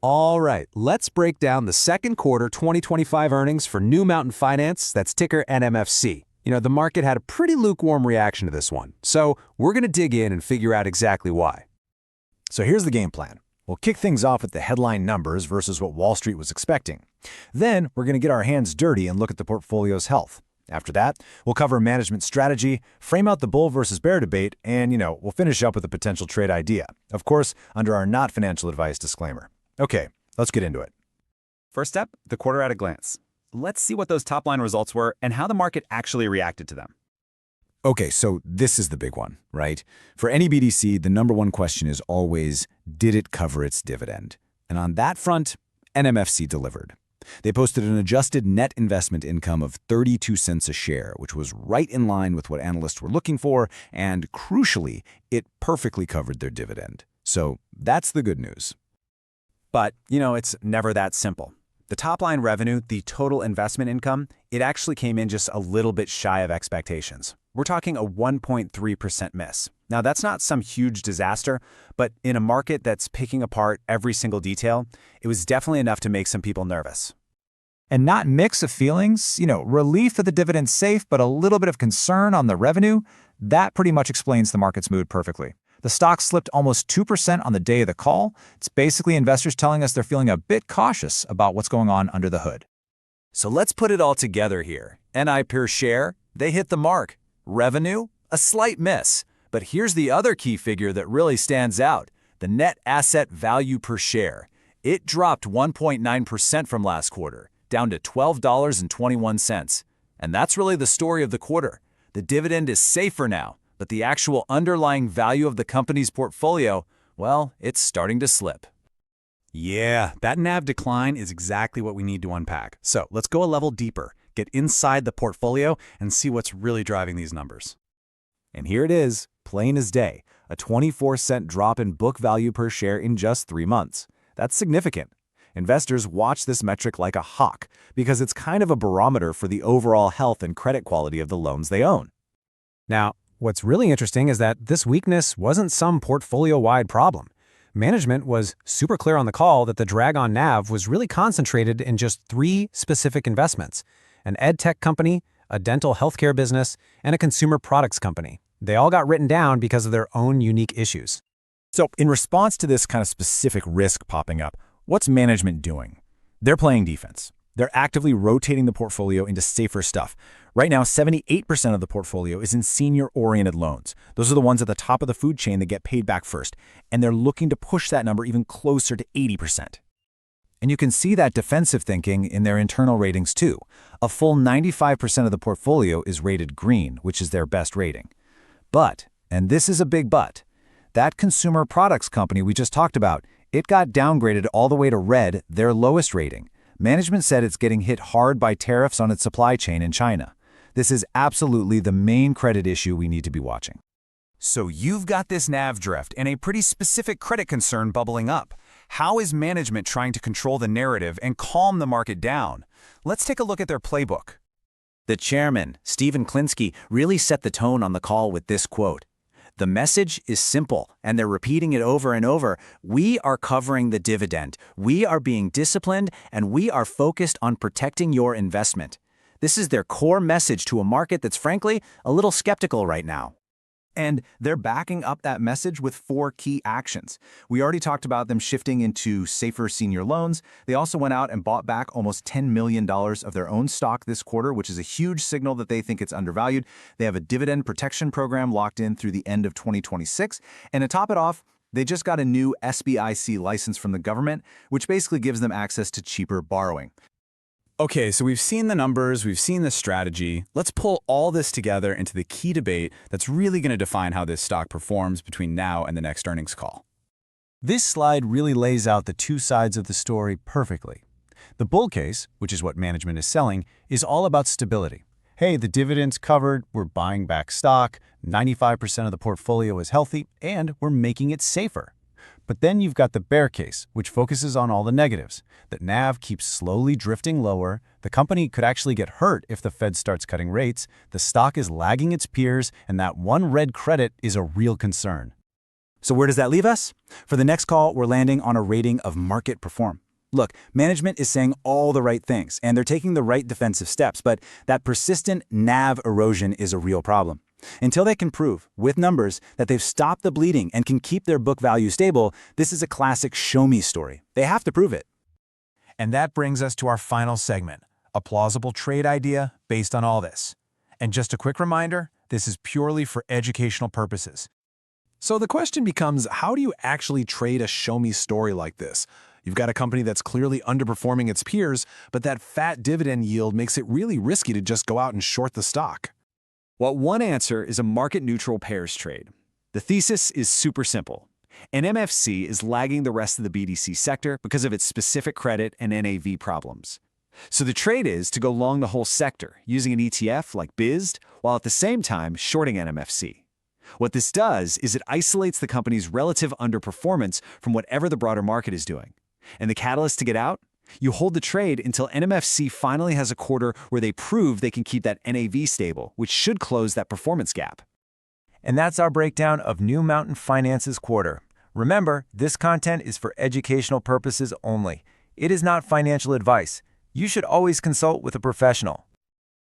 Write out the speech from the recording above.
All right, let's break down the second quarter 2025 earnings for New Mountain Finance, that's ticker NMFC. The market had a pretty lukewarm reaction to this one, so we're going to dig in and figure out exactly why. So here's the game plan. We'll kick things off with the headline numbers versus what Wall Street was expecting. Then we're going to get our hands dirty and look at the portfolio's health. After that, we'll cover management strategy, frame out the bull versus bear debate, and, we'll finish up with a potential trade idea. Of course, under our not financial advice disclaimer. Okay, let's get into it. First up, the quarter at a glance. Let's see what those top-line results were and how the market actually reacted to them. Okay, so this is the big one, right? For any BDC, the number one question is always, did it cover its dividend? And on that front, NMFC delivered. They posted an adjusted net investment income of 32 cents a share, which was right in line with what analysts were looking for, and crucially, it perfectly covered their dividend. So that's the good news. But, it's never that simple. The top-line revenue, the total investment income, it actually came in just a little bit shy of expectations. We're talking a 1.3% miss. Now, that's not some huge disaster, but in a market that's picking apart every single detail, it was definitely enough to make some people nervous. And not mix of feelings, relief that the dividend's safe, but a little bit of concern on the revenue, that pretty much explains the market's mood perfectly. The stock slipped almost 2% on the day of the call. It's basically investors telling us they're feeling a bit cautious about what's going on under the hood. So let's put it all together here. NI per share, they hit the mark. Revenue, a slight miss. But here's the other key figure that really stands out, the net asset value per share. It dropped 1.9% from last quarter, down to $12.21. And that's really the story of the quarter. The dividend is safer now, but the actual underlying value of the company's portfolio, well, it's starting to slip. Yeah, that NAV decline is exactly what we need to unpack. So let's go a level deeper, get inside the portfolio, and see what's really driving these numbers. And here it is, plain as day, a 24-cent drop in book value per share in just 3 months. That's significant. Investors watch this metric like a hawk because it's kind of a barometer for the overall health and credit quality of the loans they own. Now, what's really interesting is that this weakness wasn't some portfolio-wide problem. Management was super clear on the call that the drag on NAV was really concentrated in just 3 specific investments: an ed tech company, a dental healthcare business, and a consumer products company. They all got written down because of their own unique issues. So in response to this kind of specific risk popping up, what's management doing? They're playing defense. They're actively rotating the portfolio into safer stuff. Right now, 78% of the portfolio is in senior-oriented loans. Those are the ones at the top of the food chain that get paid back first, and they're looking to push that number even closer to 80%. And you can see that defensive thinking in their internal ratings too. A full 95% of the portfolio is rated green, which is their best rating. But, and this is a big but, that consumer products company we just talked about, it got downgraded all the way to red, their lowest rating. Management said it's getting hit hard by tariffs on its supply chain in China. This is absolutely the main credit issue we need to be watching. So you've got this NAV drift and a pretty specific credit concern bubbling up. How is management trying to control the narrative and calm the market down? Let's take a look at their playbook. The chairman, Stephen Klinsky, really set the tone on the call with this quote. The message is simple, and they're repeating it over and over. We are covering the dividend. We are being disciplined, and we are focused on protecting your investment. This is their core message to a market that's frankly a little skeptical right now. And they're backing up that message with 4 key actions. We already talked about them shifting into safer senior loans. They also went out and bought back almost $10 million of their own stock this quarter, which is a huge signal that they think it's undervalued. They have a dividend protection program locked in through the end of 2026. And to top it off, they just got a new SBIC license from the government, which basically gives them access to cheaper borrowing. Okay, so we've seen the numbers, we've seen the strategy. Let's pull all this together into the key debate that's really going to define how this stock performs between now and the next earnings call. This slide really lays out the 2 sides of the story perfectly. The bull case, which is what management is selling, is all about stability. Hey, the dividend's covered, we're buying back stock, 95% of the portfolio is healthy, and we're making it safer. But then you've got the bear case, which focuses on all the negatives. That NAV keeps slowly drifting lower, the company could actually get hurt if the Fed starts cutting rates, the stock is lagging its peers, and that one red credit is a real concern. So where does that leave us? For the next call, we're landing on a rating of market perform. Look, management is saying all the right things, and they're taking the right defensive steps, but that persistent NAV erosion is a real problem. Until they can prove, with numbers, that they've stopped the bleeding and can keep their book value stable, this is a classic show-me story. They have to prove it. And that brings us to our final segment, a plausible trade idea based on all this. And just a quick reminder, this is purely for educational purposes. So the question becomes, how do you actually trade a show-me story like this? You've got a company that's clearly underperforming its peers, but that fat dividend yield makes it really risky to just go out and short the stock. Well, one answer is a market-neutral pairs trade. The thesis is super simple. NMFC is lagging the rest of the BDC sector because of its specific credit and NAV problems. So the trade is to go long the whole sector, using an ETF like BISD, while at the same time shorting NMFC. What this does is it isolates the company's relative underperformance from whatever the broader market is doing. And the catalyst to get out? You hold the trade until NMFC finally has a quarter where they prove they can keep that NAV stable, which should close that performance gap. And that's our breakdown of New Mountain Finance's quarter. Remember, this content is for educational purposes only. It is not financial advice. You should always consult with a professional.